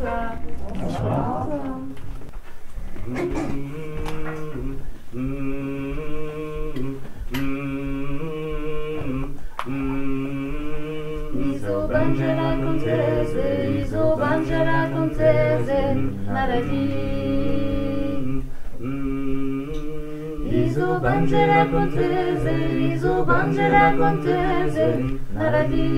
Bonsoir. Bonsoir. Isobangela contese, isobangela contese, naradi. Isobangela contese, isobangela contese, naradi.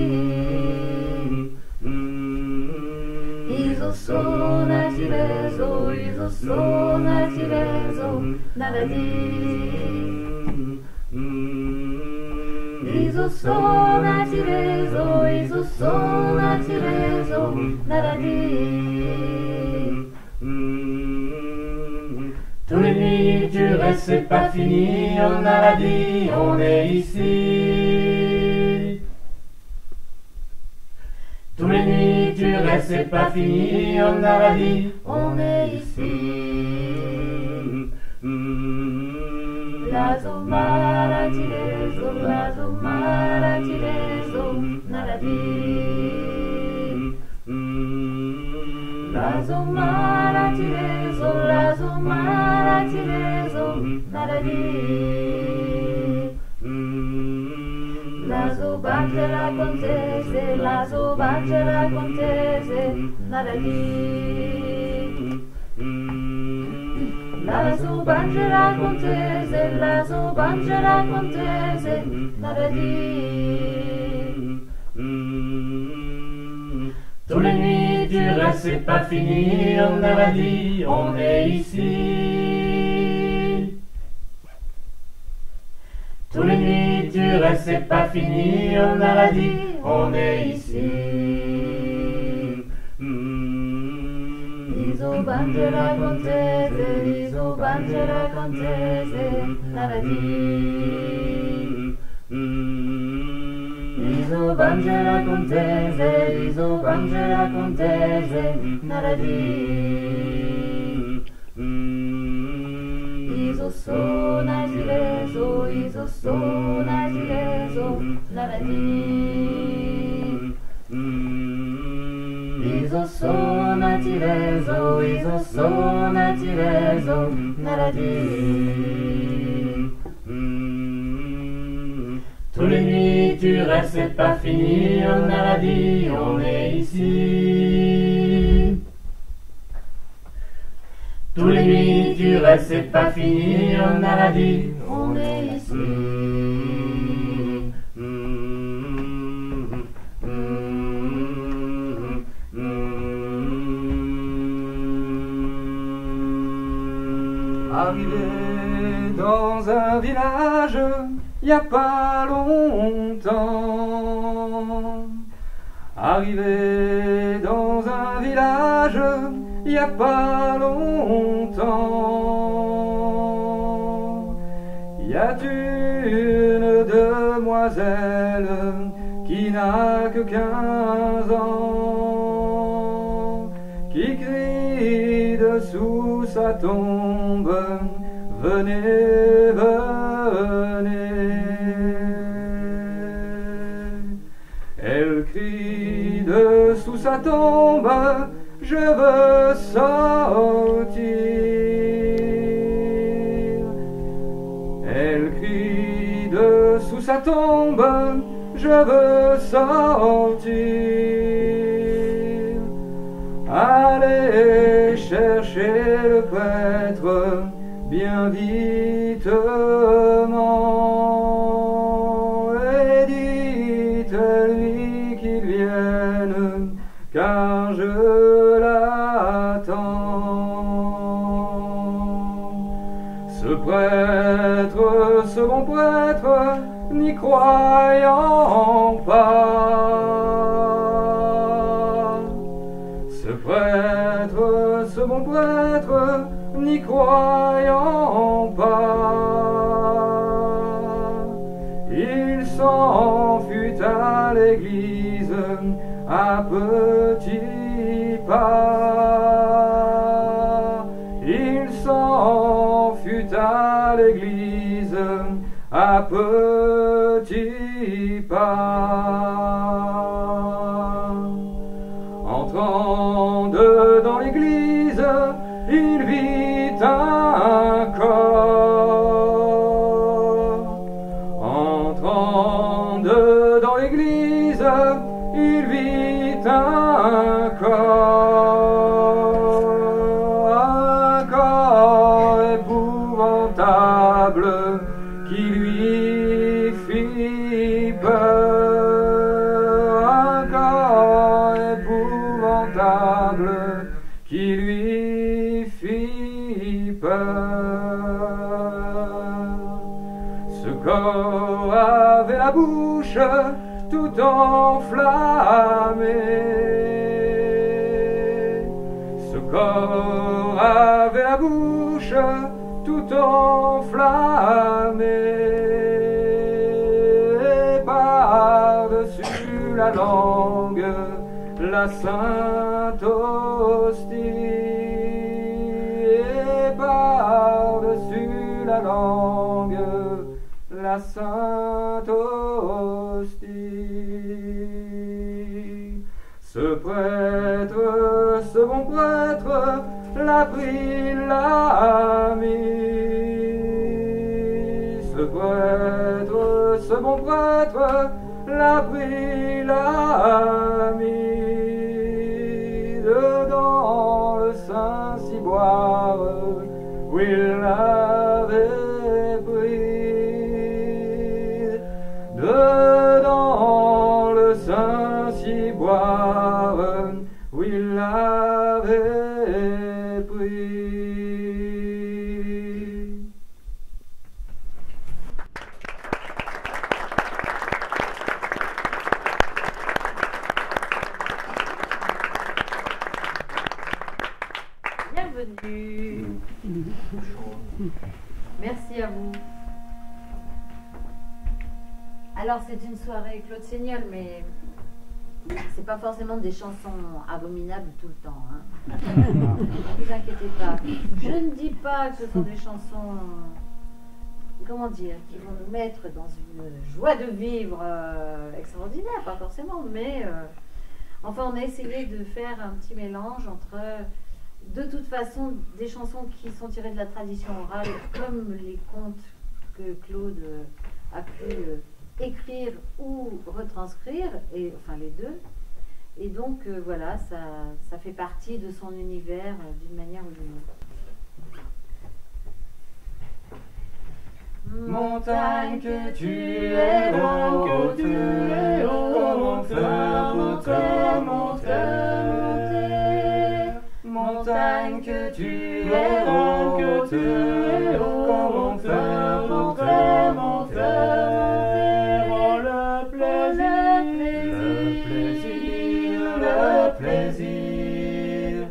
Isosona tireso, isosona tireso, naradi. Isosona tireso, isosona tireso, naradi. Tous les nuits du reste c'est pas fini, on a la dit, on est ici. Tous les nuits du reste c'est pas fini, on a la dit, On est ici. La zomara tireso, la zomara tireso, naradi. La zomara tireso, la zomara tireso, naradi. La zobangela contese, la zobangela contese, naradi. La zobangela contese, la zobangela contese, naradi. tous les nuits du reste c'est pas fini, on a la dit, on est ici. Tous les nuits du reste c'est pas fini, on a la dit, on est ici. Isobangela contese, isobangela contese, naradi. Isobangela contese, isobangela contese, naradi. Isosona tireso, isosona tireso, naradi. Isosona tireso, isosona tireso, naradi. Tous les nuits du reste c'est pas fini, on a la dit, on est ici. Tous les nuits du reste c'est pas fini, on a la dit, On est ici. Arrivé dans un village, y a pas longtemps. Arrivé dans un village, y a pas longtemps. Y a une demoiselle qui n'a que 15 ans, qui crie dessous sa tombe, venez, venez. Elle crie dessous sa tombe, je veux sortir. Elle crie dessous sa tombe, je veux sortir. Allez chercher le prêtre bien vitement et dites-lui qu'il vienne, car je l'attends. Ce prêtre, ce bon prêtre, n'y croyant pas. Ce prêtre, ce bon prêtre, n'y croyant pas, il s'en fut à l'église à petits pas. Il s'en fut à l'église à petits pas. Entrant dedans qui lui fit peur, un corps épouvantable qui lui fit peur. Ce corps avait la bouche tout enflammée. Ce corps avait la bouche tout enflammée. Et par-dessus la langue, la sainte hostie. Et par-dessus la langue, la sainte hostie. Ce prêtre, ce bon prêtre, l'a pris, l'a mis. Ce prêtre, ce bon prêtre, l'a pris, l'a mis dedans le Saint-Ciboire où il l'avait pris. Dedans le Saint-Ciboire où il l'avait pris. Bienvenue. Merci à vous. Alors c'est une soirée Claude Seignol, mais c'est pas forcément des chansons abominables tout le temps. Hein. Ne vous inquiétez pas. Je ne dis pas que ce sont des chansons, comment dire, qui vont nous mettre dans une joie de vivre extraordinaire, pas forcément, mais enfin on a essayé de faire un petit mélange entre, de toute façon, des chansons qui sont tirées de la tradition orale, comme les contes que Claude a pu écrire ou retranscrire, et enfin les deux. Et donc voilà, ça fait partie de son univers d'une manière ou d'une autre. Montagne que tu es haut, que tu es haut, comment faire pour te monter? Montagne que tu es haut, que tu es haut, comment faire pour te monter? Oh le plaisir, le plaisir,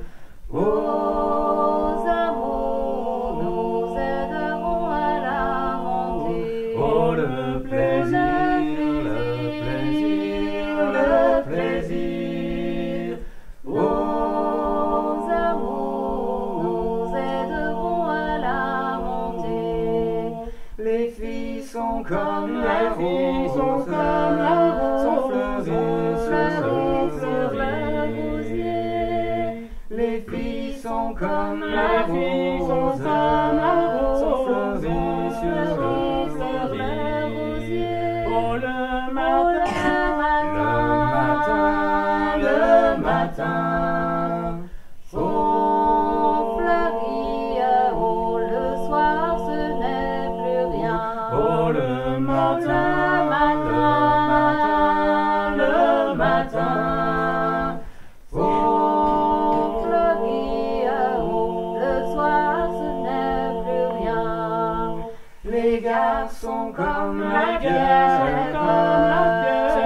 Aux amours, nous aiderons à la montée. oh le plaisir, le plaisir, le plaisir, Aux amours, nous aiderons à la montée. les filles sont comme la rose, sont comme la rose, sont fleuries sur le rosier. Les filles sont comme la rose, sont fleuries sur le rosier. Oh le matin, Oh fleurie, oh le soir ce n'est plus rien. oh le matin, Oh fleurie, oh le soir ce n'est plus rien. les garçons comme la guerre,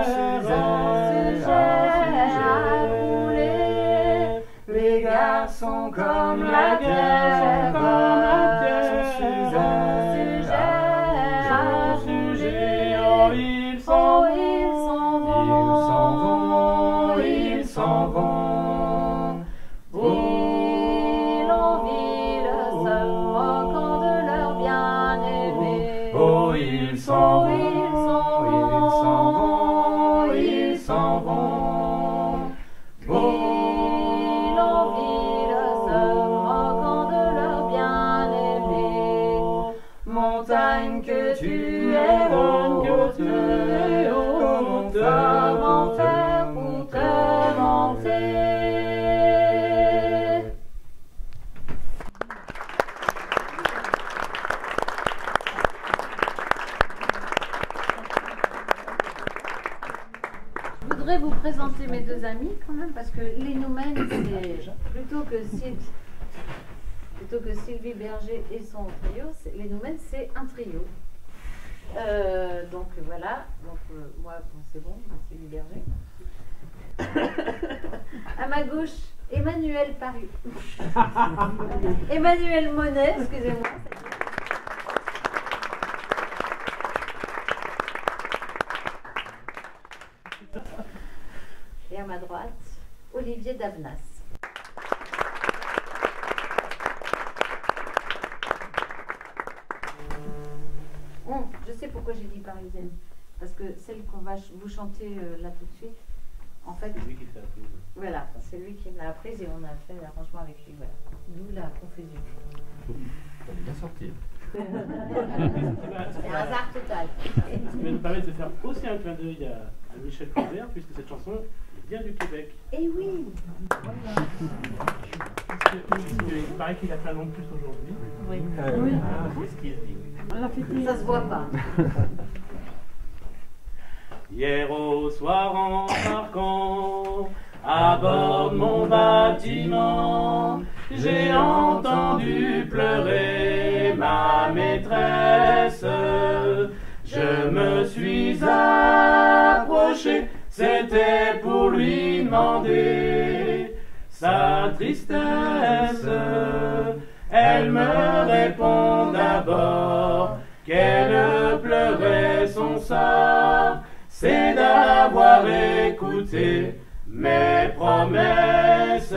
Sujet à couler. les garçons comme la guerre, sujet, oh ils s'en vont, ils s'en vont. Ville en ville, se moquant de leur bien-aimé. Oh ils s'en vont, ils s'en vont. Ville en ville, se moquant de leur bien-aimé. Montagne que tu es haut, Comment faire pour te monter? voudrais vous présenter mes deux amis quand même, parce que les noumènes, c'est plutôt que Sylvie Berger et son trio, les noumènes, c'est un trio. Donc voilà, donc moi bon, c'est bon, Sylvie Berger. À ma gauche, Emmanuel Paru. Emmanuel Monet, excusez-moi. Et à ma droite, Olivier Davnas. Bon, je sais pourquoi j'ai dit parisienne. Parce que celle qu'on va vous chanter là tout de suite, en fait, C'est lui qui fait la prise. voilà, c'est lui qui l'a apprise et on a fait l'arrangement avec lui. Voilà. D'où la confusion. On est bien sorti. C'est un hasard total. Ce qui va nous permettre de faire aussi un clin d'œil à Michel Colbert, puisque cette chanson vient du Québec. Eh oui. Il paraît qu'il a fait un nom de plus aujourd'hui. Oui. Oui. C'est ce qu'il dit. Ça se voit pas. Hier au soir en embarquant à bord de mon bâtiment, j'ai entendu pleurer ma maîtresse. Je me suis approché, c'était pour lui demander sa tristesse. Elle me répond d'abord qu'elle pleurait son sort, c'est d'avoir écouté mes promesses.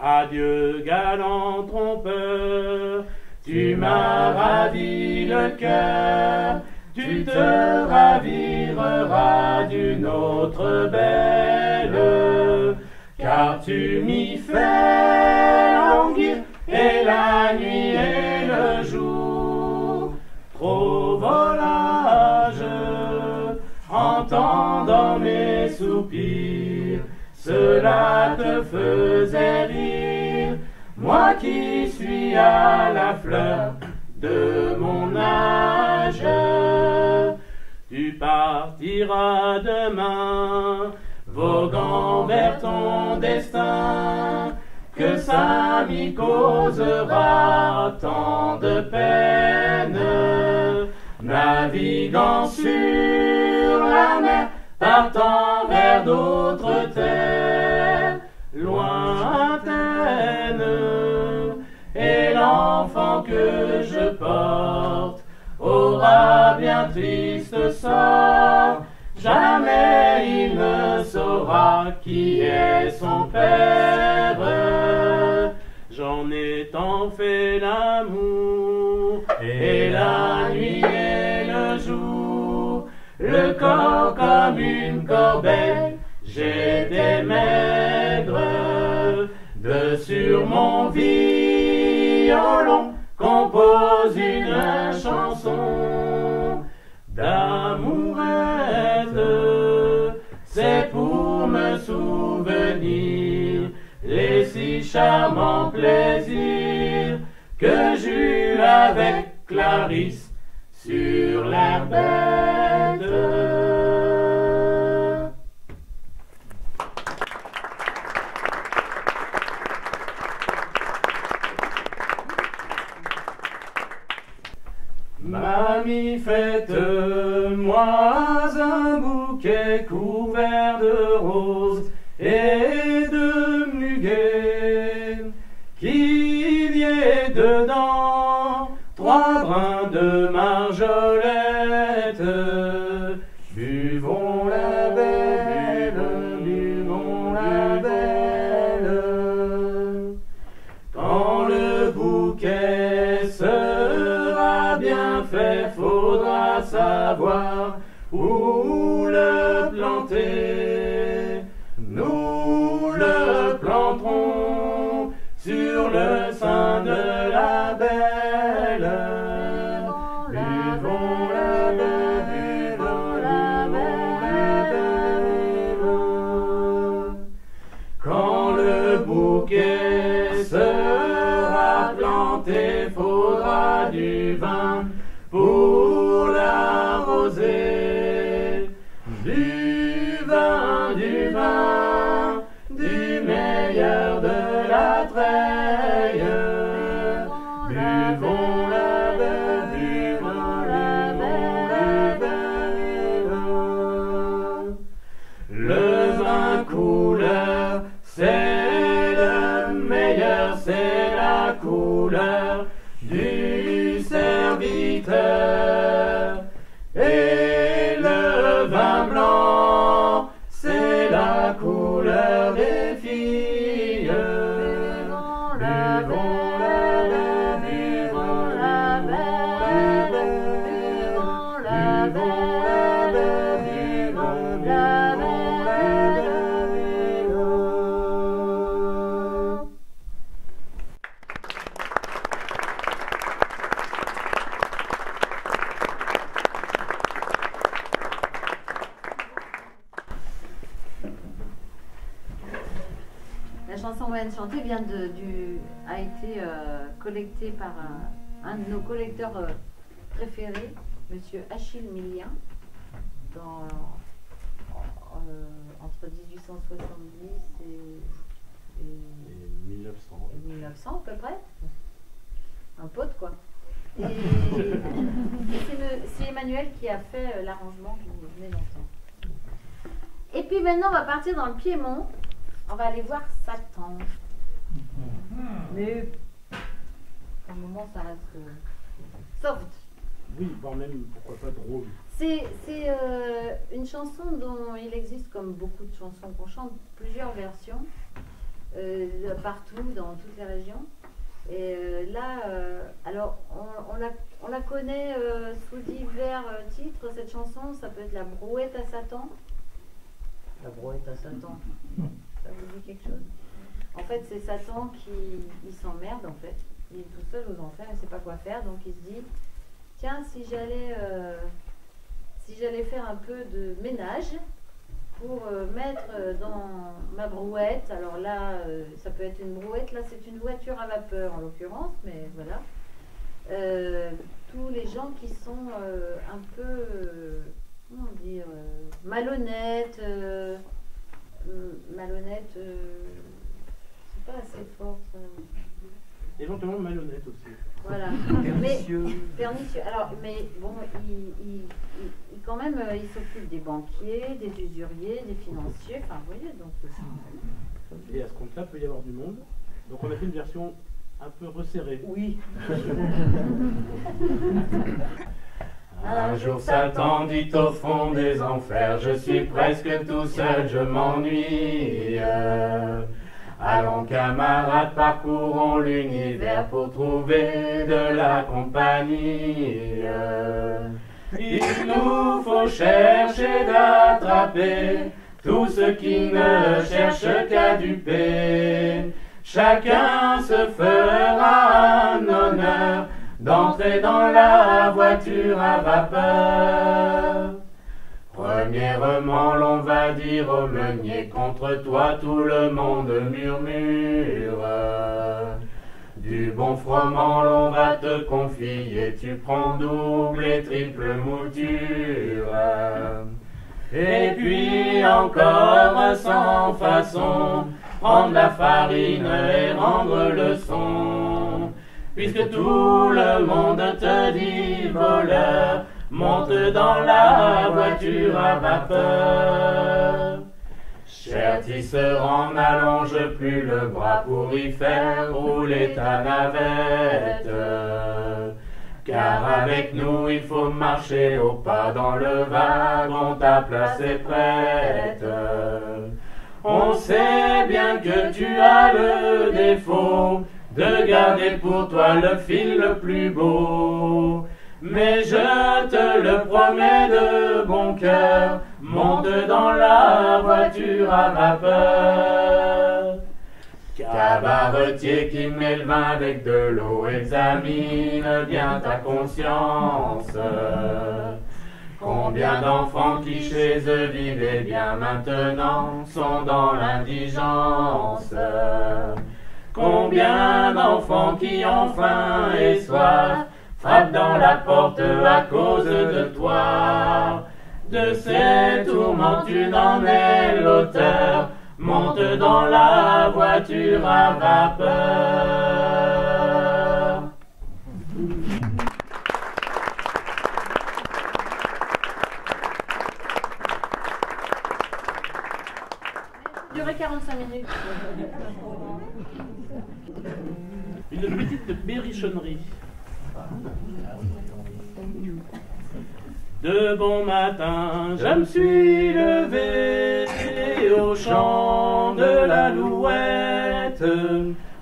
Adieu galant trompeur, tu m'as ravi le cœur, tu te ravireras d'une autre belle, car tu m'y fais languir, et la nuit et le jour. Trop volage, entendant mes soupirs, cela te faisait rire, moi qui suis à la fleur de mon âge. Tu partiras demain, voguant vers ton destin, que ça m'y causera tant de peine, naviguant sur la mer, partant vers d'autres terres lointaines. Et l'enfant que je porte aura bien triste sort, jamais il ne saura qui est son père. J'en ai tant fait l'amour, et la nuit et le jour, le corps comme une corbeille, j'étais maigre. De sur mon violon compose une chanson d'amourette, c'est pour me souvenir les si charmants plaisirs que j'eus avec Clarisse sur l'air bête. Mamie, faites-moi un bouquet couvert de roses et de muguet, qu'il y ait dedans 3 brins de marjolette. Buvons la belle, buvons la belle. Quand le bouquet sera bien fait, faudra savoir où le planter. Nous le planterons sur le sein de la belle. Buvons la belle, buvons la belle. Quand le bouquet sera planté, faudra du vin pour l'arroser. Du vin La chanson moyenne chantée a été collectée par un de nos collecteurs préférés, Monsieur Achille Millien, entre 1870 et 1900 à peu près. Un pote quoi. Et c'est Emmanuel qui a fait l'arrangement que vous venez d'entendre. Et puis maintenant on va partir dans le Piémont. On va aller voir Satan. Mais pour le moment ça reste soft. Oui, voire même pourquoi pas drôle. C'est une chanson dont il existe, comme beaucoup de chansons qu'on chante, plusieurs versions, partout, dans toutes les régions. Et là, alors, on la connaît sous divers titres, cette chanson. Ça peut être La Brouette à Satan. La Brouette à Satan. Ça vous dit quelque chose? En fait, c'est Satan qui s'emmerde, en fait. Il est tout seul aux enfers, il ne sait pas quoi faire, donc il se dit, tiens, si j'allais faire un peu de ménage pour mettre dans ma brouette, alors là, ça peut être une brouette, là c'est une voiture à vapeur en l'occurrence, mais voilà, tous les gens qui sont un peu, comment dire, malhonnêtes, c'est pas assez fort ça. Éventuellement malhonnête aussi. Voilà. Pernicieux. Pernicieux. Alors, mais bon, quand même, il s'occupe des banquiers, des usuriers, des financiers. Enfin, vous voyez, donc. Et à ce compte-là, peut y avoir du monde. Donc, on a fait une version un peu resserrée. Oui. Un jour Satan dit au fond des enfers, je suis presque tout seul, je m'ennuie. Allons camarades, parcourons l'univers pour trouver de la compagnie. Il nous faut chercher d'attraper tous ceux qui ne cherchent qu'à duper. Chacun se fera un honneur d'entrer dans la voiture à vapeur. Premièrement, l'on va dire au meunier, contre toi tout le monde murmure. Du bon froment, l'on va te confier, tu prends double et triple mouture. Et puis encore sans façon, prendre la farine et rendre le son. Puisque tout le monde te dit voleur, monte dans la voiture à vapeur. Cher tisserand, n'allonge plus le bras pour y faire rouler ta navette. Car avec nous il faut marcher au pas dans le wagon, ta place est prête. On sait bien que tu as le défaut de garder pour toi le fil le plus beau. Mais je te le promets de bon cœur, monte dans la voiture à vapeur. Cabaretier qui met le vin avec de l'eau, examine bien ta conscience. Combien d'enfants qui chez eux vivaient bien maintenant sont dans l'indigence. Combien d'enfants qui ont faim et soif frappe dans la porte à cause de toi. De ces tourments tu n'en es l'auteur, monte dans la voiture à vapeur. Durer 45 minutes. Une petite berrichonnerie. De bon matin, je me suis levé au champ de l'Alouette.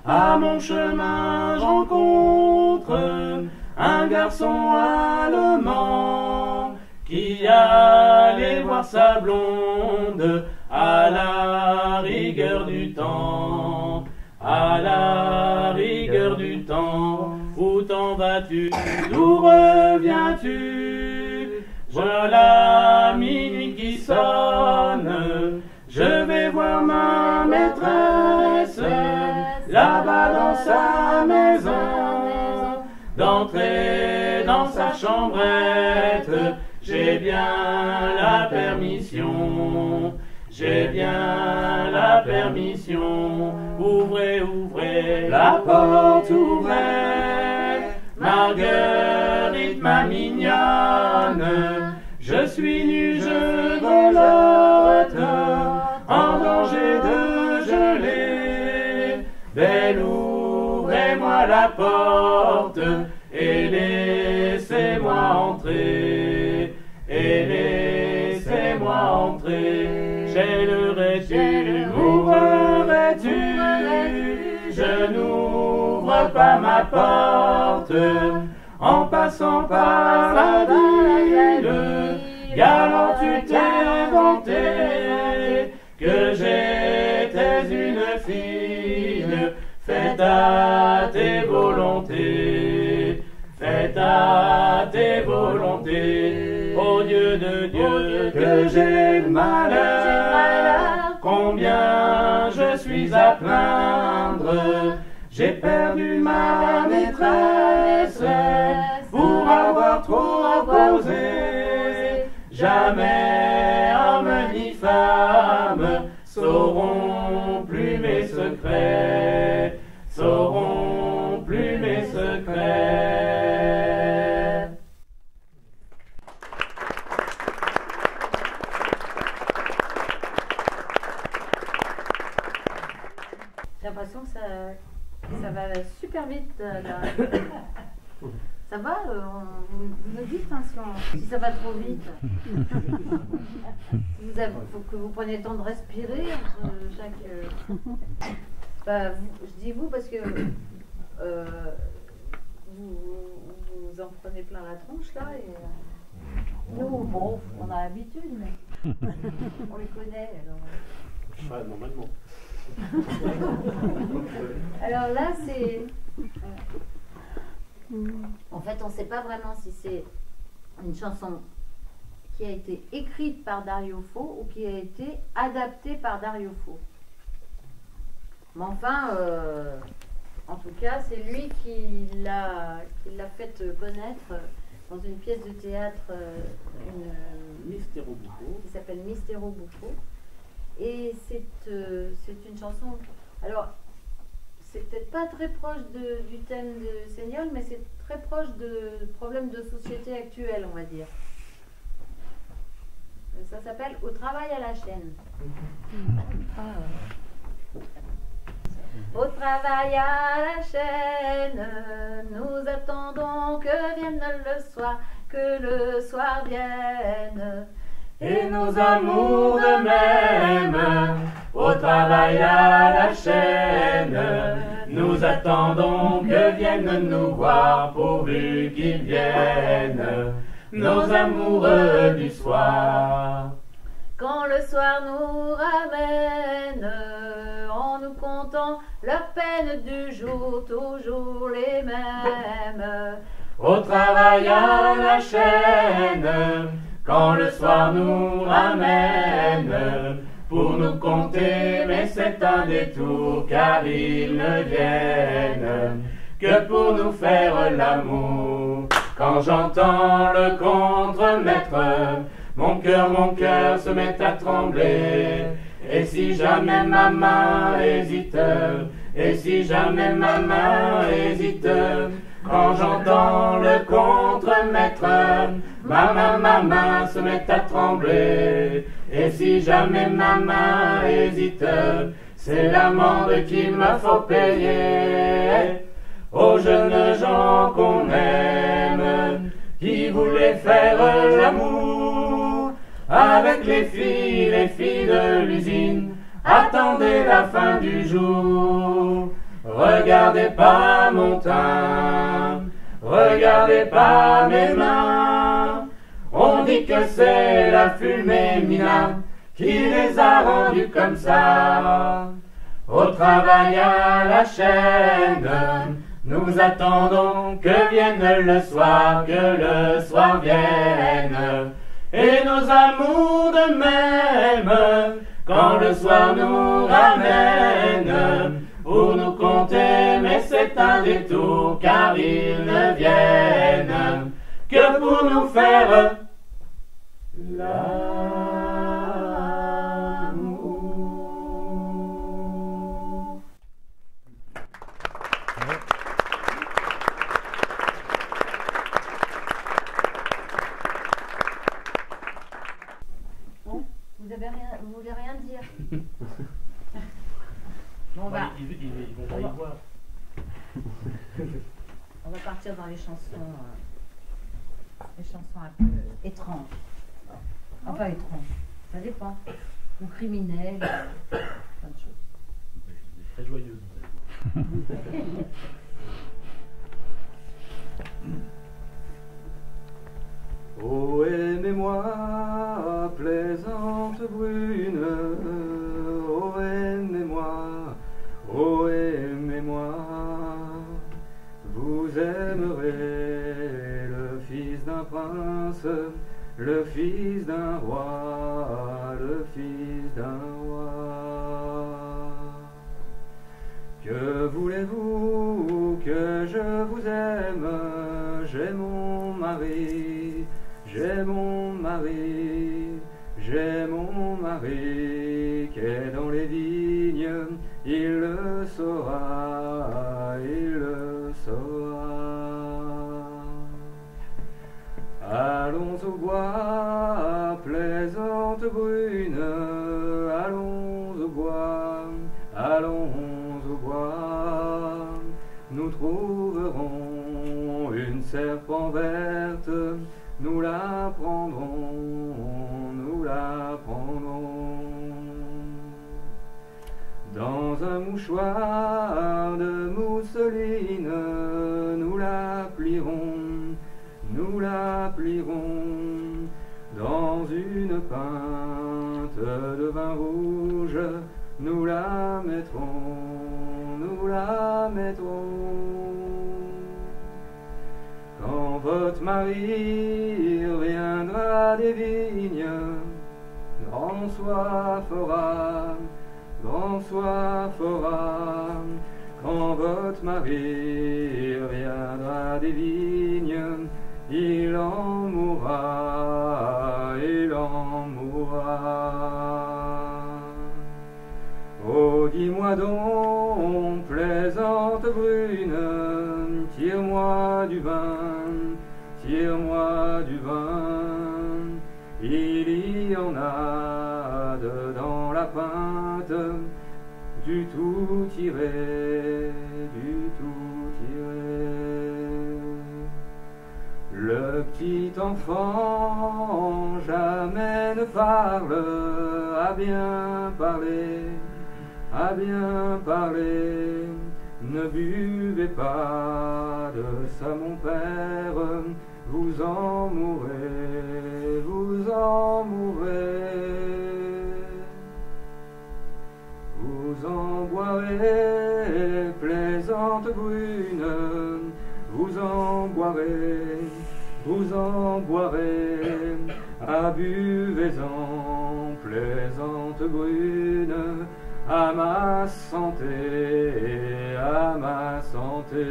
À mon chemin, je rencontre un garçon allemand qui allait voir sa blonde à la rigueur du temps. À la rigueur du temps, où t'en vas-tu, d'où reviens-tu? Voilà minuit qui sonne, je vais voir ma maîtresse, sa maison, d'entrer dans sa chambrette. J'ai bien la permission, j'ai bien la permission. Ouvrez, ouvrez, la porte ouvrez, Marguerite ma mignonne. Je suis nu, je grelotte, en danger de geler. Belle, ouvrez-moi la porte et laissez-moi entrer. Et laissez-moi entrer. Gèlerais-tu, m'ouvrerais-tu? Je n'ouvre pas ma porte en passant par la ville. Galant, tu t'es vanté que j'étais une fille. Faites à tes volontés, faites à tes volontés. Ô Dieu de Dieu, que j'ai le malheur, combien je suis à plaindre. J'ai perdu ma maîtresse pour avoir trop causé. Jamais homme ni femme sauront plus mes secrets, sauront plus mes secrets. J'ai l'impression que ça va super vite là. Ça va, vous me dites hein, si ça va trop vite. Il faut que vous preniez le temps de respirer entre chaque. Je dis vous parce que vous en prenez plein la tronche là et nous, bon, on a l'habitude, mais on les connaît. Alors, Normalement. alors là, c'est. En fait, on ne sait pas vraiment si c'est une chanson qui a été écrite par Dario Fo ou qui a été adaptée par Dario Fo. Mais enfin, en tout cas, c'est lui qui l'a fait connaître dans une pièce de théâtre Mistero Buffo, qui s'appelle Mistero Buffo. Et c'est une chanson. Alors, c'est peut-être pas très proche du thème de Seigneur, mais c'est très proche de problèmes de société actuels, on va dire. Ça s'appelle Au travail à la chaîne. Au travail à la chaîne, nous attendons que vienne le soir, que le soir vienne. Et nos amours de même, au travail à la chaîne, nous attendons que viennent nous voir pourvu qu'ils viennent, nos amoureux du soir. Quand le soir nous ramène, en nous comptant leurs peines du jour, toujours les mêmes. Au travail à la chaîne, quand le soir nous ramène, pour nous compter, mais c'est un détour, car ils ne viennent que pour nous faire l'amour. Quand j'entends le contremaître, mon cœur se met à trembler. Et si jamais ma main hésite, et si jamais ma main hésite, quand j'entends le contremaître, ma main se met à trembler. Et si jamais ma main hésite, c'est l'amende qu'il me faut payer. Aux jeunes gens qu'on aime, qui voulaient faire l'amour avec les filles de l'usine, attendez la fin du jour. Regardez pas mon teint, regardez pas mes mains. On dit que c'est la fumée Mina qui les a rendus comme ça. Au travail à la chaîne, nous attendons que vienne le soir, que le soir vienne. Et nos amours de même, quand le soir nous ramène, pour nous compter, mais c'est un détour, car ils ne viennent que pour nous faire l'amour. Bon, vous voulez rien dire? Bon, Ils vont pas y voir. on va partir dans les chansons un peu étranges. Enfin étranges, ça dépend. Ou criminelles, plein de choses. Très joyeuse. Oh, aimez-moi, plaisante brune, oh, aimez-moi, oh, aimez-moi, vous aimerez le fils d'un prince, le fils d'un roi, le fils d'un roi. Que voulez-vous que je vous aime? J'ai mon mari, j'ai mon mari, j'ai mon mari qui est dans les vignes, il le saura, il le saura. Allons au bois, plaisante brune, allons au bois, allons au bois, nous trouverons une serpent verte, nous la prendrons, nous la prendrons. Dans un mouchoir de mousseline, nous la plierons, nous la plierons. Dans une pinte de vin rouge, nous la mettrons, nous la mettrons. Quand votre mari reviendra des vignes, grand soif aura, grand soif aura. Quand votre mari reviendra des vignes, il en mourra, il en mourra. Oh, dis-moi donc, plaisante brune, tire-moi du vin, tire-moi du vin. Il y en a dedans la pinte, du tout tiré, du tout tiré. Le petit enfant jamais ne parle, à bien parler, à bien parler. Ne buvez pas de ça, mon père, vous en mourrez, vous en mourrez. Vous en boirez, plaisante brune, vous en boirez, vous en boirez. Ah, buvez-en, plaisante brune, à ma santé, à ma santé.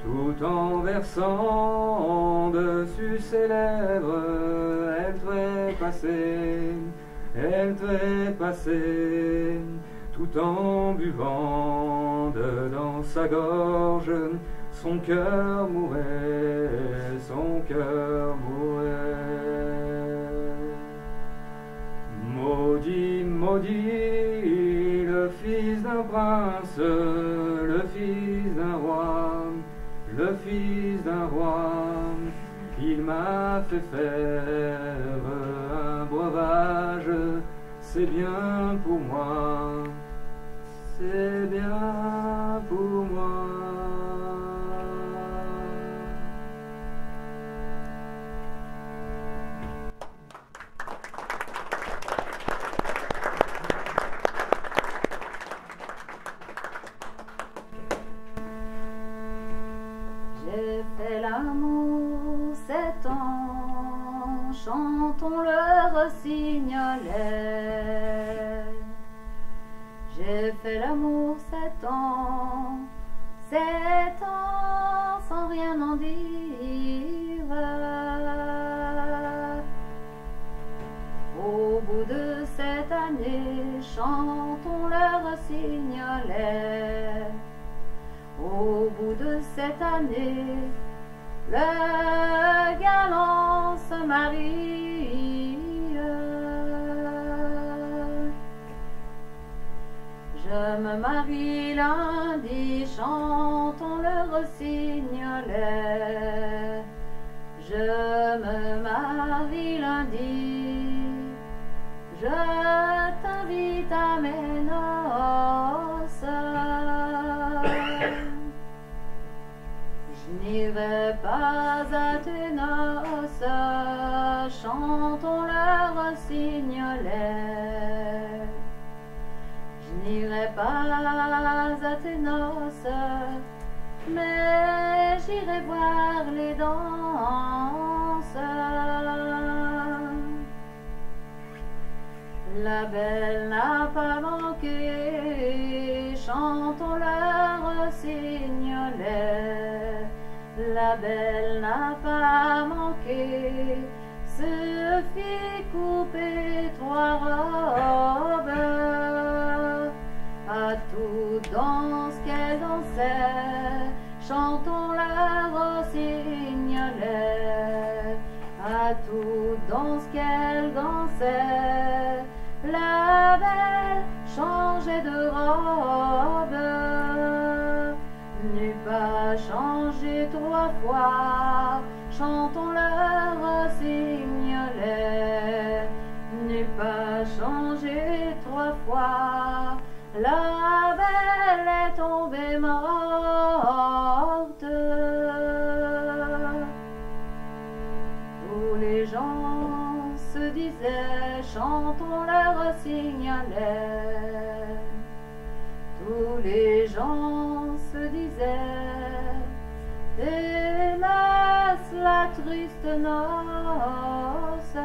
Tout en versant dessus ses lèvres, elle trépassait, elle trépassait, tout en buvant dedans sa gorge, son cœur mourait, son cœur mourait. Maudit, maudit, le fils d'un prince, le fils d'un roi, le fils d'un roi, il m'a fait faire un breuvage, c'est bien pour moi, c'est bien pour moi. J'ai fait l'amour 7 ans, chantons le rossignolet. J'ai fait l'amour 7 ans, 7 ans sans rien en dire. Au bout de cette année, chantons leur signalet. Au bout de cette année, le galant se marie. Je me marie lundi, chantons le rossignolais. Je me marie lundi, je t'invite à mes noces. Je n'irai pas à tes noces, chantons le rossignolais. Je n'irai pas à tes noces, mais j'irai voir les danses. La belle n'a pas manqué, chantons le rossignolais. La belle n'a pas manqué, se fit couper 3 robes. À toute danse qu'elle dansait, chantons le rossignolais. À toute danse qu'elle dansait, la belle changeait de robe. N'eût pas changé 3 fois, chantons le rossignolais. N'eût pas changé 3 fois, la belle est tombée morte. Tous les gens se disaient, chantons le rossignolais. Tous les gens se disaient, hélas la triste noce.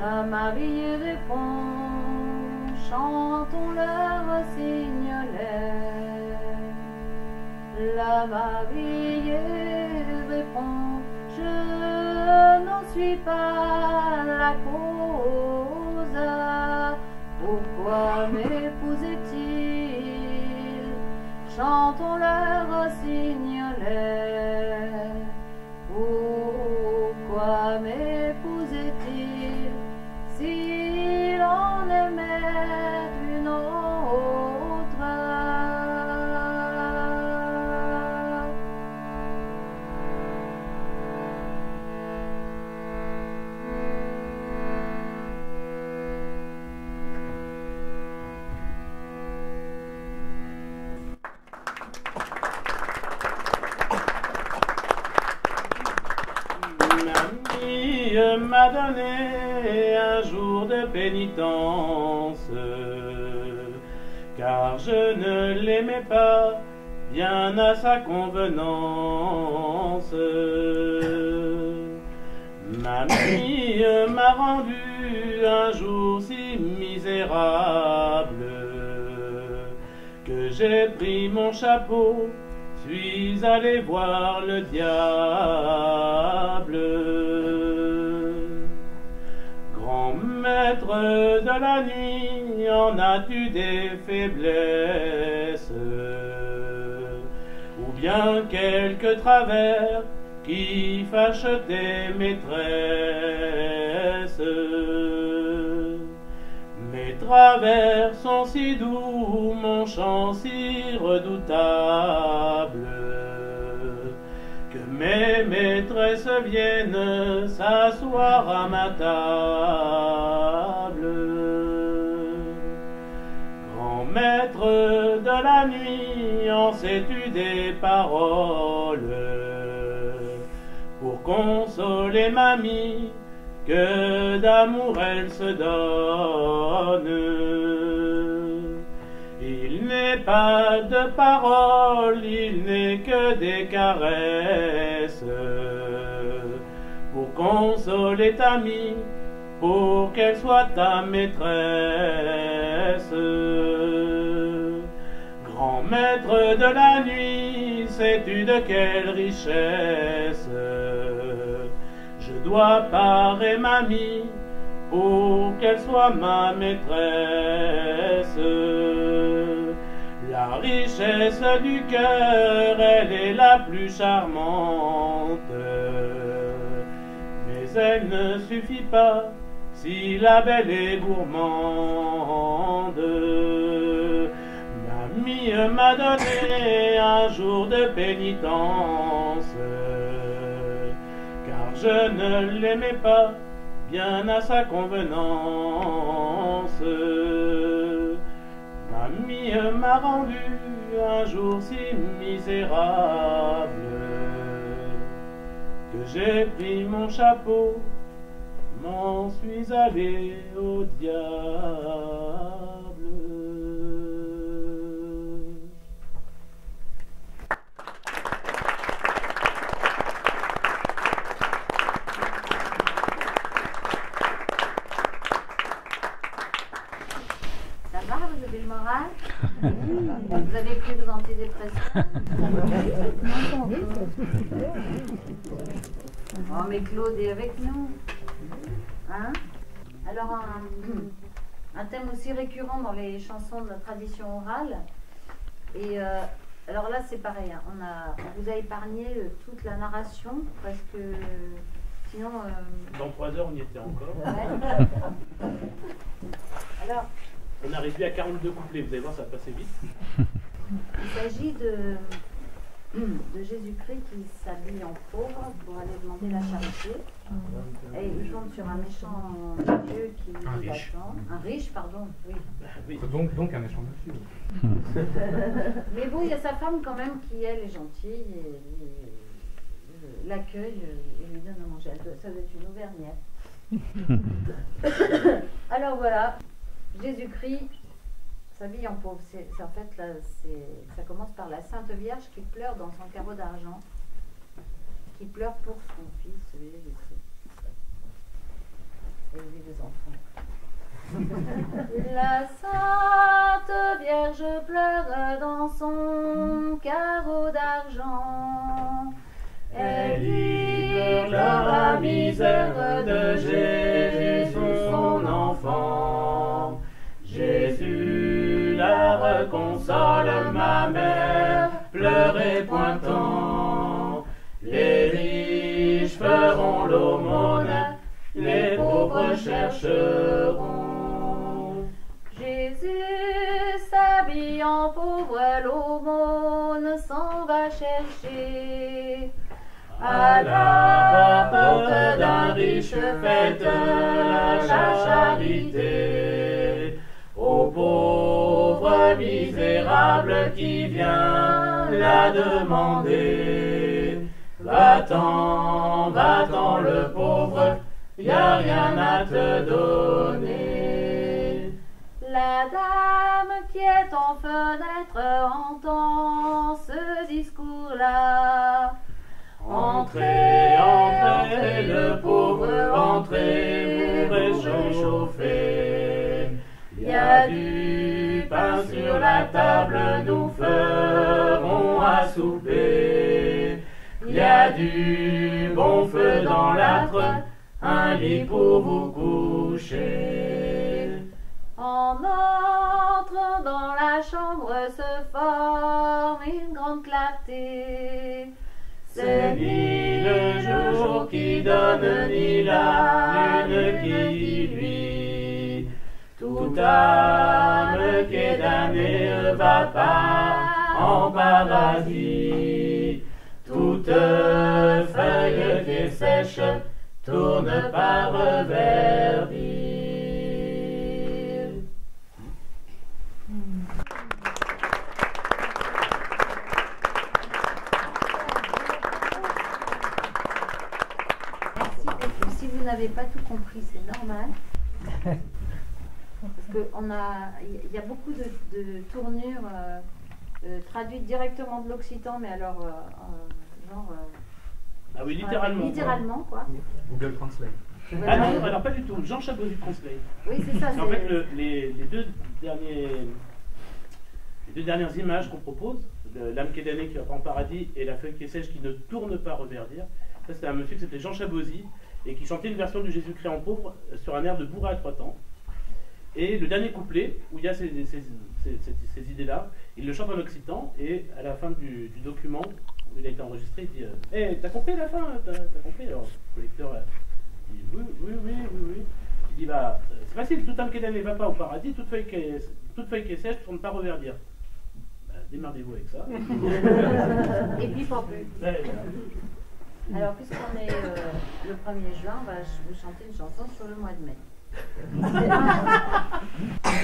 La mariée répond, chantons le rossignolais. La mariée répond, je n'en suis pas la cause. Pourquoi m'épousait-il? Chantons le rossignolais. Pourquoi m'épousait-il s'il en aimait une autre? M'a donné un jour de pénitence, car je ne l'aimais pas bien à sa convenance. Mamie m'a rendu un jour si misérable que j'ai pris mon chapeau, suis allé voir le diable. Grand maître de la nuit, en as-tu des faiblesses, ou bien quelques travers qui fâchent tes maîtresses? Mes travers sont si doux, mon chant si redoutable, que mes maîtresses viennent s'asseoir à ma table. Grand maître de la nuit, en sais-tu des paroles pour consoler mamie, que d'amour elle se donne? Il n'est pas de paroles, il n'est que des caresses pour consoler ta mie pour qu'elle soit ta maîtresse. Grand maître de la nuit, sais-tu de quelle richesse je dois parer mamie pour qu'elle soit ma maîtresse. La richesse du cœur, elle est la plus charmante, mais elle ne suffit pas si la belle est gourmande. Mamie m'a donné un jour de pénitence, car je ne l'aimais pas bien à sa convenance. Mamie m'a rendu un jour si misérable que j'ai pris mon chapeau, m'en suis allé au diable. Ça va, vous avez le moral? Vous avez pris vos antidépresseurs? Oh, mais Claude est avec nous. Hein? Alors, un thème aussi récurrent dans les chansons de la tradition orale. Et alors là, c'est pareil. Hein, on vous a épargné toute la narration parce que sinon. Dans 3 heures, on y était encore. Ouais. Alors. On arrive à 42 couplets, vous allez voir, ça va passer vite. Il s'agit de Jésus-Christ qui s'habille en pauvre pour aller demander la charité. Et il tombe sur un méchant Dieu qui l'attend. Un riche, pardon, oui. Oui. Donc un méchant monsieur. Mais bon, il y a sa femme quand même qui, elle, est gentille et l'accueille et lui donne à manger. Ça doit être une auvergnate. Alors voilà. Jésus-Christ s'habille en pauvre. C'est en fait là, ça commence par la Sainte Vierge qui pleure dans son carreau d'argent, qui pleure pour son fils Jésus-Christ. Et lui les enfants. La Sainte Vierge pleure dans son carreau d'argent. Elle dit la misère de Jésus, son enfant. Jésus la reconsole, ma mère, pleurez point tant. Les riches feront l'aumône, les pauvres chercheront. Jésus s'habille en pauvre, l'aumône s'en va chercher. À la porte d'un riche, faites la charité. Au pauvre misérable qui vient la demander. Va-t'en le pauvre, y a rien à te donner. La dame qui est en fenêtre entend ce discours-là. Entrez, entrez, le pauvre, entrez, vous réchauffez. Il y a du pain sur la table, nous ferons à souper. Il y a du bon feu dans l'âtre, un lit pour vous coucher. En entrant dans la chambre se forme une grande clarté. C'est ni le jour qui donne, ni la lune qui luit. Toute âme qui est damnée va pas en paradis. Toute feuille qui est sèche tourne par verdure. Si vous n'avez pas tout compris, c'est normal. Parce qu'il y a beaucoup de tournures traduites directement de l'occitan, mais alors, ah oui, littéralement. Littéralement, quoi. Google Translate. Ah non, alors pas du tout. Jean Chabozy Translate. Oui, c'est ça. En fait, les deux dernières images qu'on propose, l'âme qui est damnée qui va pas en paradis et la feuille qui est sèche qui ne tourne pas reverdir, ça c'était un monsieur qui s'appelait Jean Chabozy et qui chantait une version du Jésus-Christ en pauvre sur un air de bourrin à 3 temps. Et le dernier couplet, où il y a ces idées-là, il le chante en occitan et à la fin du document où il a été enregistré, il dit hey, t'as compris la fin? T'as compris? Alors le collecteur dit oui. Il dit bah c'est facile, toute âme qui est damnée va pas au paradis, toute feuille qui est sèche ne tourne pas reverdir. Bah, démerdez-vous avec ça. Et puis pour plus. Ouais, voilà. Alors puisqu'on est le 1er juin, on va vous chanter une chanson sur le mois de mai.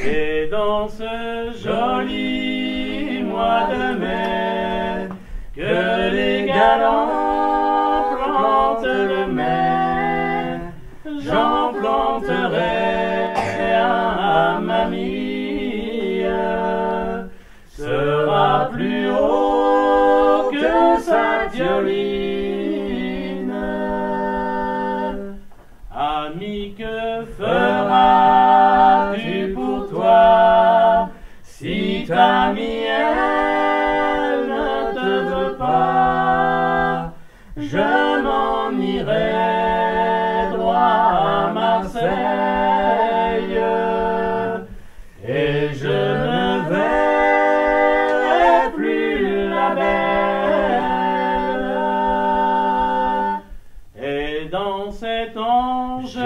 Et dans ce joli mois de mai, que les galants plantent le mai, j'en planterai un mamie, sera plus haut que Sainte-Violine. Ami, que feras-tu pour toi si ta miel ne te veut pas? Je m'en irai droit à Marseille et je ne verrai plus la belle. Et dans cet ange je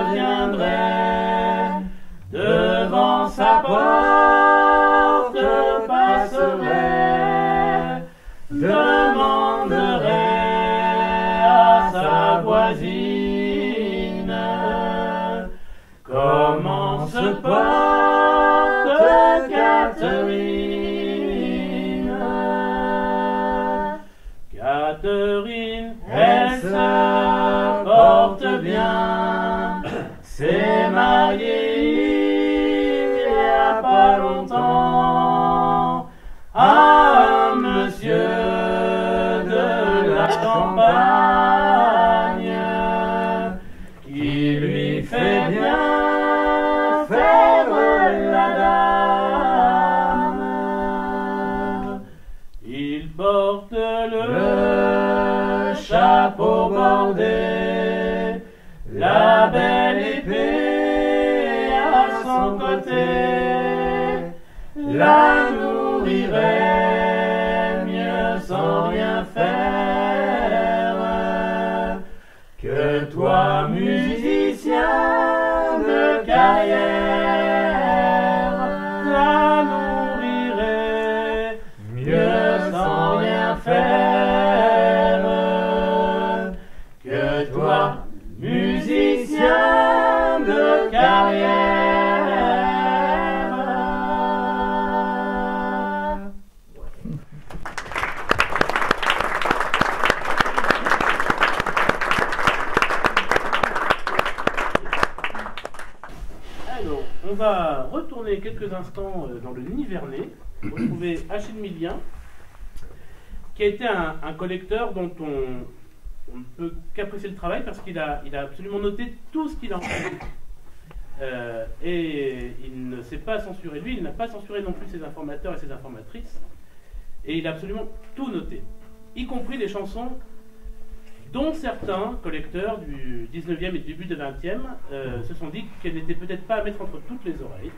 reviendrai, devant sa porte passerai, demanderai à sa voisine comment se porte Catherine. Catherine, elle se porte bien, s'est mariée il y a pas longtemps à un monsieur de la campagne qui lui fait bien faire la dame. Il porte le chapeau bordé, la belle épée à son côté, la nourrirait mieux sans rien faire que toi, musicien de carrière, la nourrirait mieux sans rien faire que toi, musicien de carrière. Alors, on va retourner quelques instants dans le Nivernais, retrouver Achille Millien, qui a été un collecteur dont on ne peut qu'apprécier le travail parce qu'il a absolument noté tout ce qu'il a entendu. Et il ne s'est pas censuré lui, il n'a pas censuré non plus ses informateurs et ses informatrices. Et il a absolument tout noté, y compris les chansons dont certains collecteurs du 19e et du début du 20e se sont dit qu'elles n'étaient peut-être pas à mettre entre toutes les oreilles.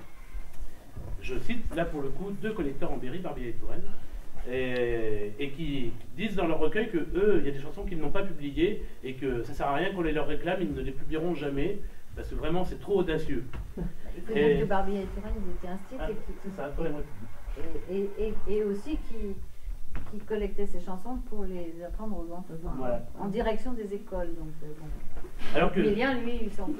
Je cite là pour le coup 2 collecteurs en Berry, Barbier et Touraine, et qui disent dans leur recueil que eux, il y a des chansons qu'ils n'ont pas publiées et que ça sert à rien qu'on les leur réclame, ils ne les publieront jamais parce que vraiment c'est trop audacieux. Il faut dire que Barbier et Touraine, ils étaient un style c'est ça, vraiment. et aussi qui collectait ces chansons pour les apprendre aux enfants, voilà, en direction des écoles. Donc, bon. Alors que Millien, lui, il s'en fout.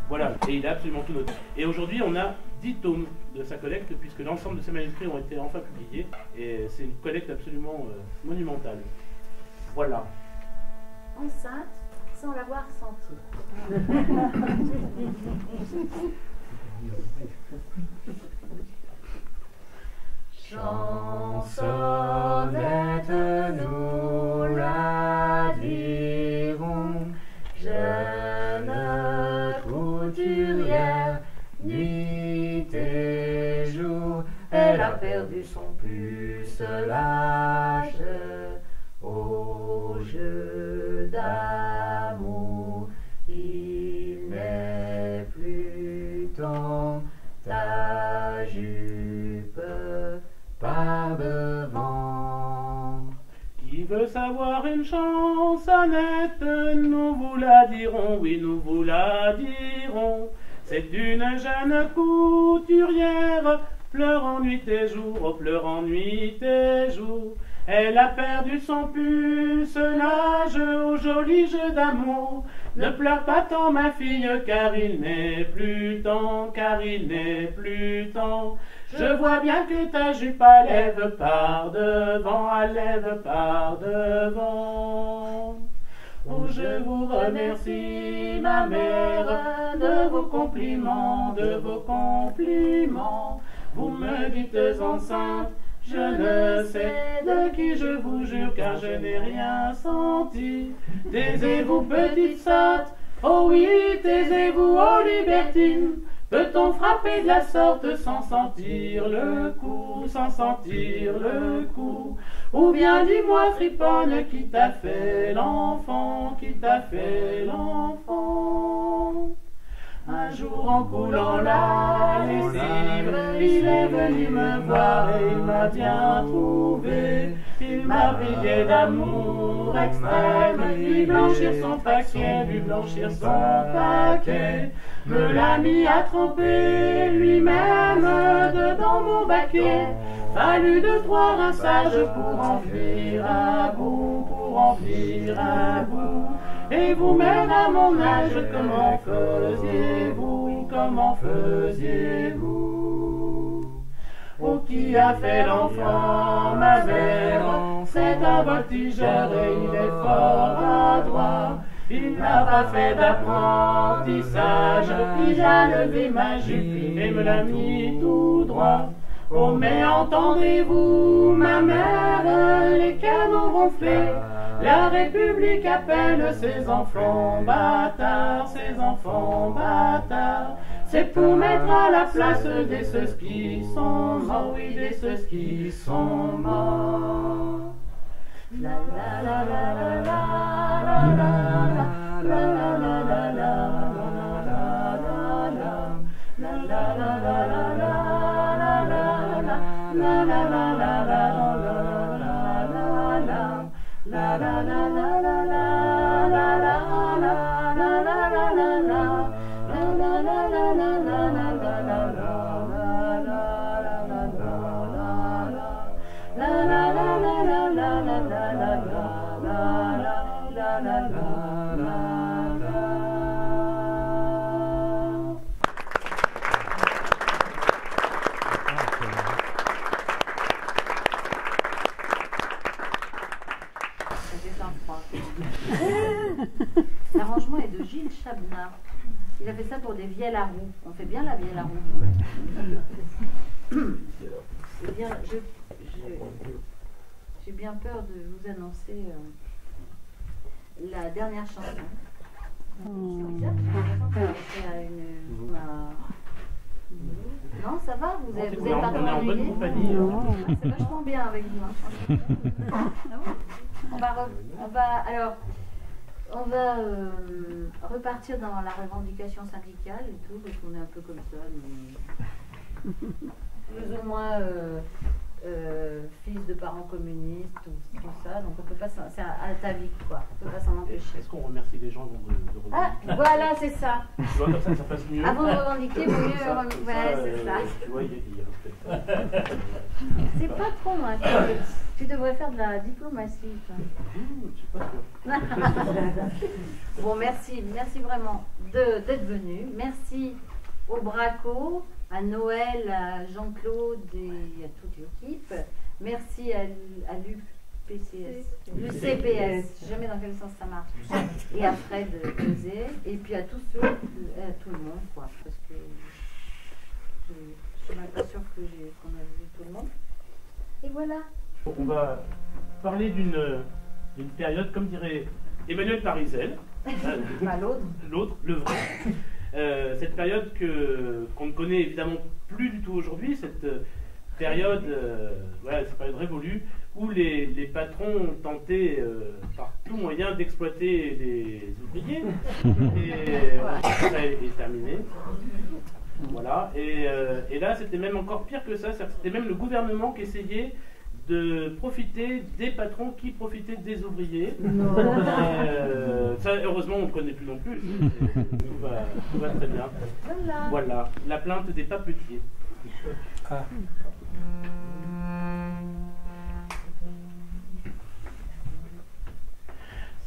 Voilà, et il a absolument tout noté. Et aujourd'hui, on a 10 tomes de sa collecte, puisque l'ensemble de ses manuscrits ont été enfin publiés, et c'est une collecte absolument monumentale. Voilà. Enceinte, sans l'avoir senti. Chansonnette, nous la dirons, je perdu son pucelage au jeu d'amour. Il n'est plus dans ta jupe par devant. Qui veut savoir une chansonnette, nous vous la dirons, oui nous vous la dirons. C'est d'une jeune couturière, pleurant nuit et jour, oh pleurant nuit et jour. Elle a perdu son pucelage au joli jeu d'amour. Ne pleure pas tant ma fille, car il n'est plus temps, car il n'est plus temps. Je vois bien que ta jupe lève par devant, lève par devant. Oh, je vous remercie, ma mère, de vos compliments, de vos compliments. Vous me dites enceinte, je ne sais de qui je vous jure, car je n'ai rien senti. Taisez-vous, petite sotte, oh oui, taisez-vous, oh libertine. Peut-on frapper de la sorte sans sentir le coup, sans sentir le coup? Ou bien dis-moi, friponne, qui t'a fait l'enfant, qui t'a fait l'enfant? Un jour en coulant la lessive, il est venu me voir et il m'a bien trouvé. Il m'a brillé d'amour extrême, lui blanchir son paquet, lui blanchir son paquet. Me l'a mis à tremper lui-même dedans mon baquet. Fallu 2-3 rinçages pour en venir à bout, pour en venir à bout. Et vous-même à mon âge, comment faisiez-vous, comment faisiez-vous? Oh, qui a fait l'enfant, ma mère? C'est un voltigeur et il est fort adroit. Il n'a pas fait d'apprentissage, il a levé ma jupe et me l'a mis tout droit. Oh, mais entendez-vous, ma mère, les canons ronflés, la République appelle ses enfants bâtards, ses enfants bâtards. C'est pour mettre à la place des ceux qui sont morts, oui, des ceux qui sont morts. La la la la la la la la la la la la la L'arrangement est de Gilles Chabnat. Il a fait ça pour des vielles à roue. On fait bien la vielle à roue. Eh bien, j'ai bien peur de vous annoncer la dernière chanson. Non, ça va, vous êtes pas on est en bonne compagnie. C'est vachement bien avec vous. On va repartir dans la revendication syndicale et tout, parce qu'on est un peu comme ça, mais plus ou moins fils de parents communistes, tout ça, donc on peut pas, c'est à ta vie, quoi, on peut pas s'en empêcher. Est-ce qu'on remercie les gens avant de revendiquer? Ah, voilà, c'est ça. Tu vois, comme ça passe mieux. Avant de revendiquer, il vaut mieux revendiquer. Ouais, c'est ça. Tu vois, il y a C'est pas trop, hein. Tu devrais faire de la diplomatie, toi. Je suis pas sûr. Bon, merci vraiment d'être venu. Merci au Braco, à Noël, à Jean-Claude et à toute l'équipe. Merci à l'UPCS, l'UCPS, je sais jamais dans quel sens ça marche. Et à Fred José, et puis à tous ceux, à tout le monde, quoi. Parce que je suis même pas sûre qu'on a vu tout le monde. Et voilà. On va parler d'une période, comme dirait Emmanuel Parizel, l'autre, le vrai. Cette période qu'on ne connaît évidemment plus du tout aujourd'hui, cette période, cette période révolue, où les patrons ont tenté par tout moyen d'exploiter les ouvriers. Et ça est terminé. Voilà. Et là, c'était même encore pire que ça. C'était même le gouvernement qui essayait de profiter des patrons qui profitaient des ouvriers. Ça, heureusement, on ne connaît plus non plus. Tout va très bien. Voilà. La plainte des papetiers.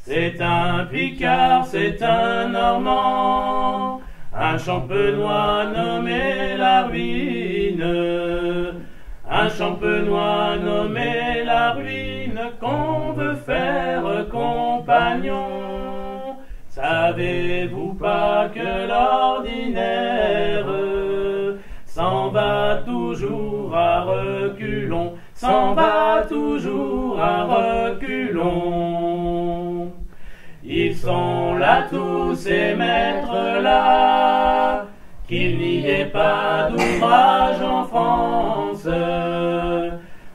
C'est un Picard, c'est un Normand, un champenois nommé la ruine, un champenois nommé la ruine qu'on veut faire compagnon. Savez-vous pas que l'ordinaire s'en va toujours à reculons, s'en va toujours à reculons. Ils sont là tous ces maîtres-là, qu'il n'y ait pas d'ouvrage en France.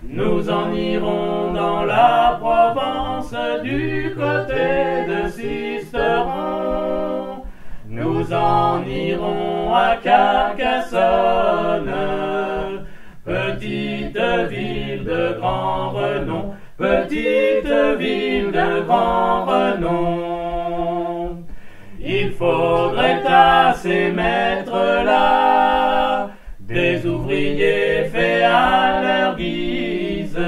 Nous en irons dans la Provence du côté de Sisteron. Nous en irons à Carcassonne, petite ville de grand renom, petite ville de grand renom. Il faudrait à ces maîtres-là des ouvriers faits à leur guise,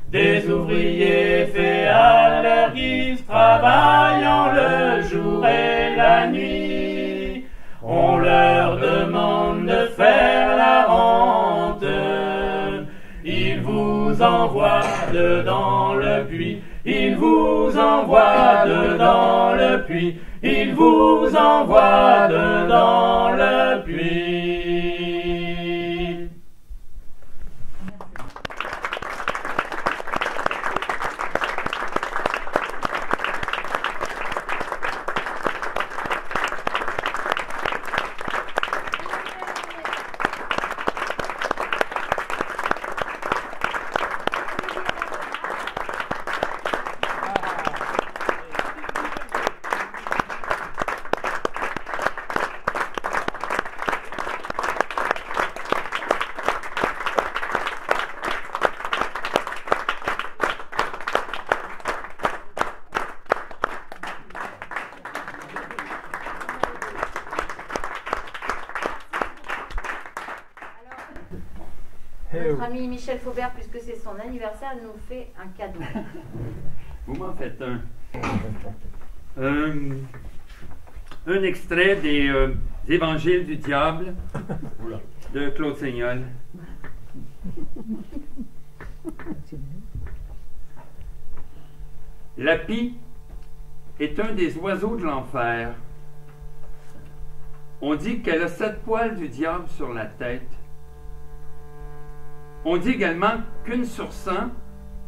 des ouvriers faits à leur guise, travaillant le jour et la nuit. On leur demande de faire la rente, ils vous envoient dedans le puits, ils vous envoient dedans le puits, ils vous envoient dedans le puits. Notre ami Michel Faubert, puisque c'est son anniversaire, nous fait un cadeau. Vous m'en faites un extrait des Évangiles du diable de Claude Seignol. La pie est un des oiseaux de l'enfer. On dit qu'elle a 7 poils du diable sur la tête. On dit également qu'une sur 100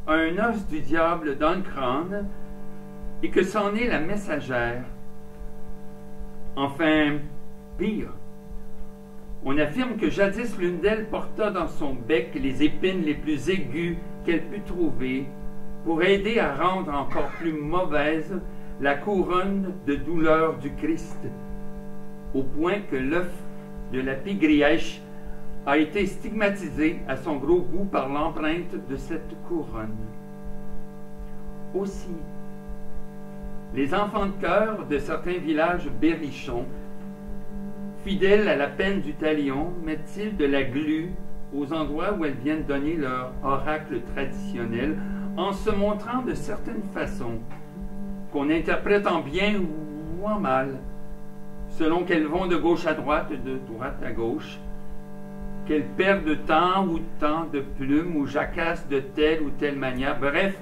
a un os du diable dans le crâne et que c'en est la messagère. Enfin, pire, on affirme que jadis l'une d'elles porta dans son bec les épines les plus aiguës qu'elle put trouver pour aider à rendre encore plus mauvaise la couronne de douleur du Christ, au point que l'œuf de la pie grièche a été stigmatisé à son gros bout par l'empreinte de cette couronne. Aussi, les enfants de chœur de certains villages berrichons, fidèles à la peine du talion, mettent-ils de la glu aux endroits où elles viennent donner leur oracle traditionnel, en se montrant de certaines façons, qu'on interprète en bien ou en mal, selon qu'elles vont de gauche à droite, de droite à gauche, qu'elles perdent tant ou tant de plumes ou jacassent de telle ou telle manière, bref,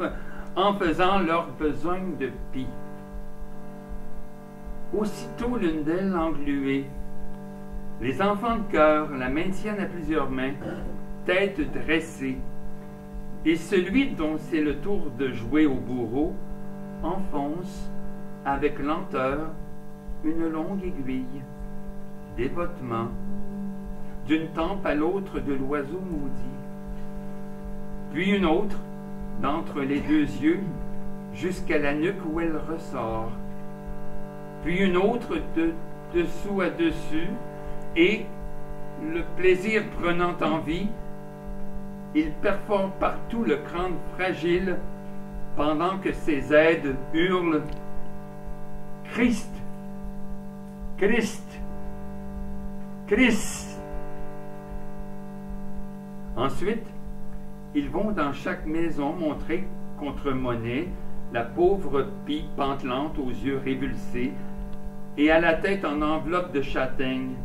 en faisant leur besogne de pie. Aussitôt l'une d'elles engluée, les enfants de chœur la maintiennent à plusieurs mains, tête dressée, et celui dont c'est le tour de jouer au bourreau enfonce avec lenteur une longue aiguille, dévotement, d'une tempe à l'autre de l'oiseau maudit. Puis une autre, d'entre les deux yeux, jusqu'à la nuque où elle ressort. Puis une autre de dessous à dessus, et, le plaisir prenant en vie, il perfore partout le crâne fragile, pendant que ses aides hurlent « Christ! Christ! Christ! » Ensuite, ils vont dans chaque maison montrer contre monnaie la pauvre pie pantelante aux yeux révulsés et à la tête en enveloppe de châtaigne.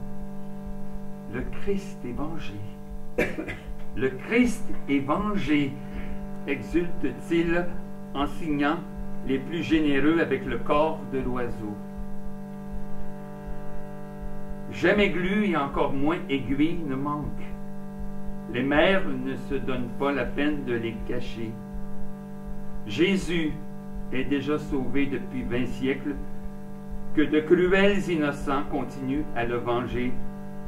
Le Christ est vengé. Le Christ est vengé, exulte-t-il en signant les plus généreux avec le corps de l'oiseau. Jamais glu et encore moins aiguille ne manque. Les mères ne se donnent pas la peine de les cacher. Jésus est déjà sauvé depuis 20 siècles, que de cruels innocents continuent à le venger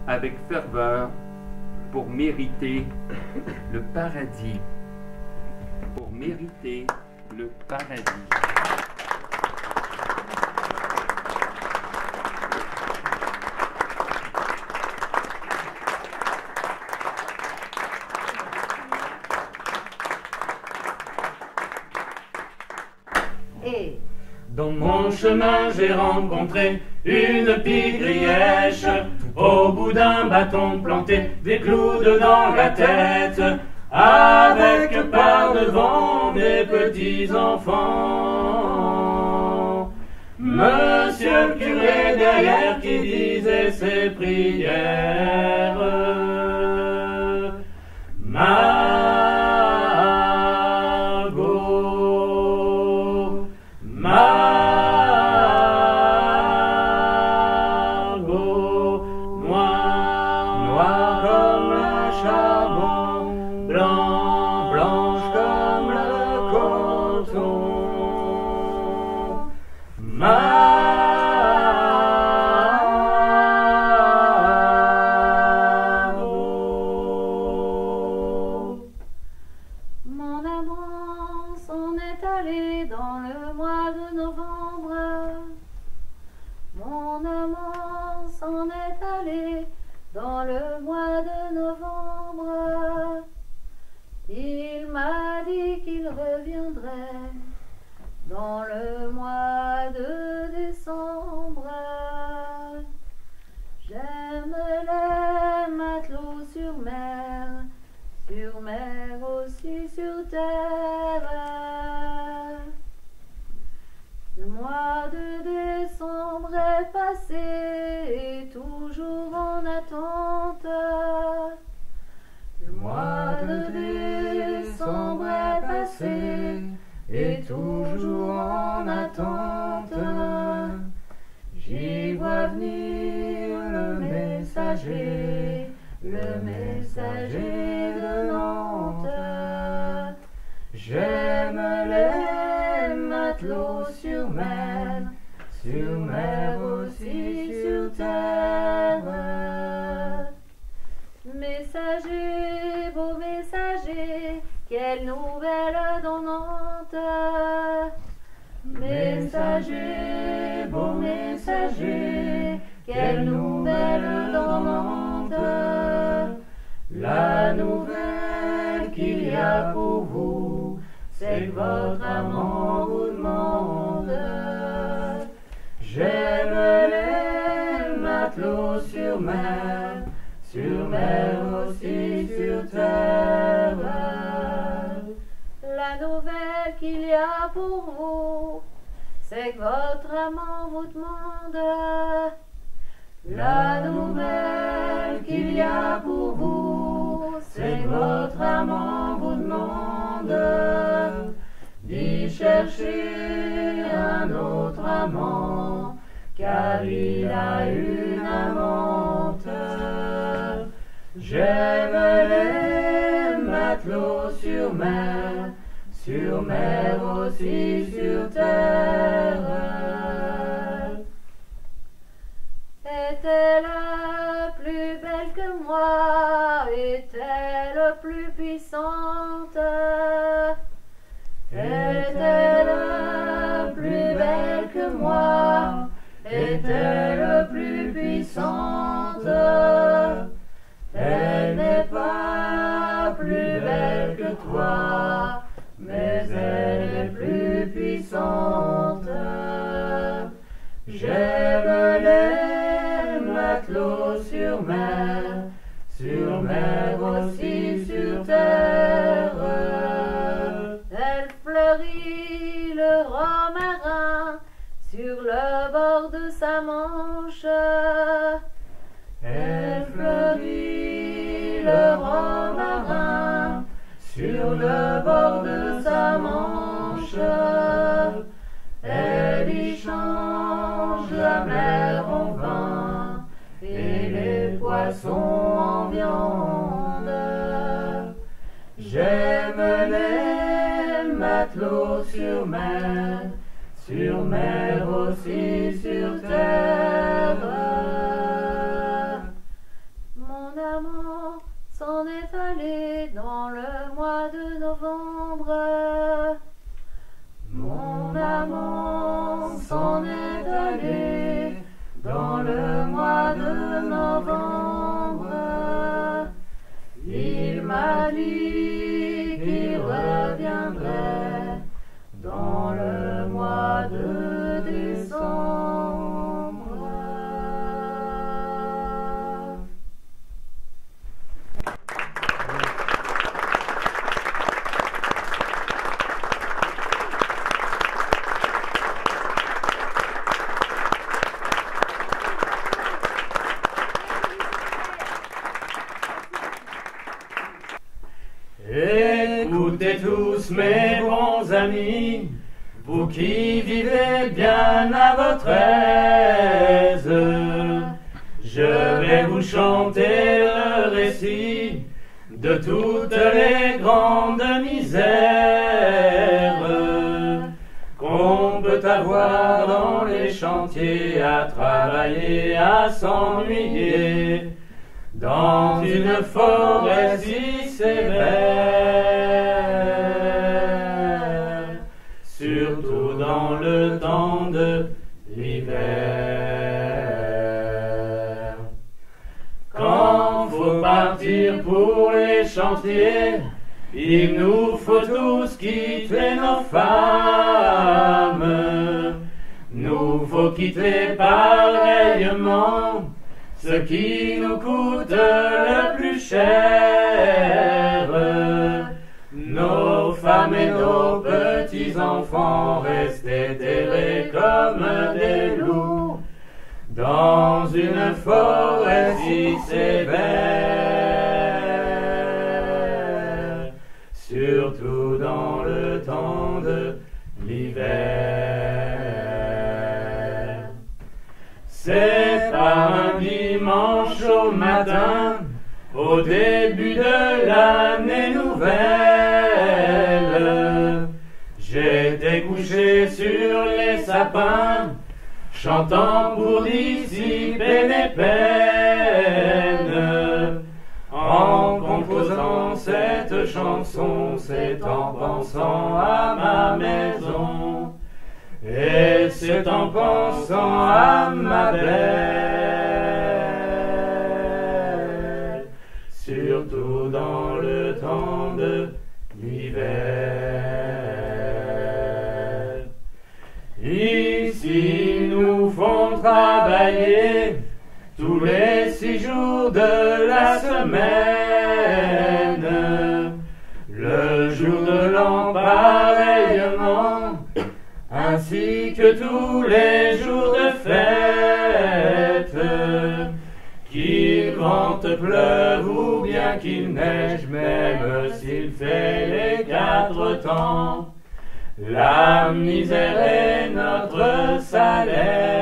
avec ferveur pour mériter le paradis. Pour mériter le paradis. Dans mon chemin, j'ai rencontré une pie-grièche, au bout d'un bâton planté, des clous dedans la tête, avec par devant des petits enfants. Monsieur le curé derrière qui disait ses prières. Dans le mois de décembre, j'aime les matelots sur mer aussi sur terre. Le mois de décembre est passé et toujours en attente. Le mois de décembre est passé et toujours en attente. J'y vois venir le messager de Nantes. J'aime les matelots sur mer aussi sur terre. Messager, beau messager, quelle nouvelle dans Nantes. Messager, beau messager, quelle nouvelle dans Nantes. La nouvelle qu'il y a pour vous, c'est que votre amant vous demande. J'aime les matelots sur mer aussi sur terre. La nouvelle qu'il y a pour vous, c'est que votre amant vous demande. La nouvelle qu'il y a pour vous, c'est que votre amant vous demande d'y chercher un autre amant, car il a une amante. J'aime les matelots sur mer aussi sur terre. Était la plus belle que moi, est-elle plus puissante? Elle n'est pas plus belle que toi, mais elle est plus puissante. J'aime les matelots sur mer aussi sur terre. Elle fleurit le romarin sur le bord de sa manche. Elle fleurit le romarin sur le bord de sa manche. Elle y change la mer en vin et les poissons en viande. J'aime les matelots sur mer aussi sur terre. Mon amant s'en est allé dans le mois de novembre. Mon amant s'en est allé dans le mois de novembre. Il m'a dit qu'il reviendrait dans le mois de décembre. Écoutez tous mes bons amis, vous qui vivez bien à votre aise, je vais vous chanter le récit de toutes les grandes misères qu'on peut avoir dans les chantiers, à travailler, à s'ennuyer dans une forêt si sévère, surtout dans le temps de l'hiver. Quand faut partir pour les chantiers, il nous faut tous quitter nos femmes. Nous faut quitter pareillement ce qui nous coûte le plus cher. Nos femmes et nos petits-enfants restés terrés comme des loups dans une forêt si sévère, surtout dans le temps de l'hiver. C'est par un dimanche au matin, au début de l'année nouvelle, j'étais couché sur les sapins, chantant pour dissiper mes peines. En composant cette chanson, c'est en pensant à ma maison, et c'est en pensant à ma belle, surtout dans le temps de l'hiver. Ici nous font travailler tous les 6 jours de la semaine, le jour de l'an pareillement, ainsi que tous les jours de fête. Qu'il vente, pleuve ou bien qu'il neige, même s'il fait les 4 temps, la misère est notre salaire.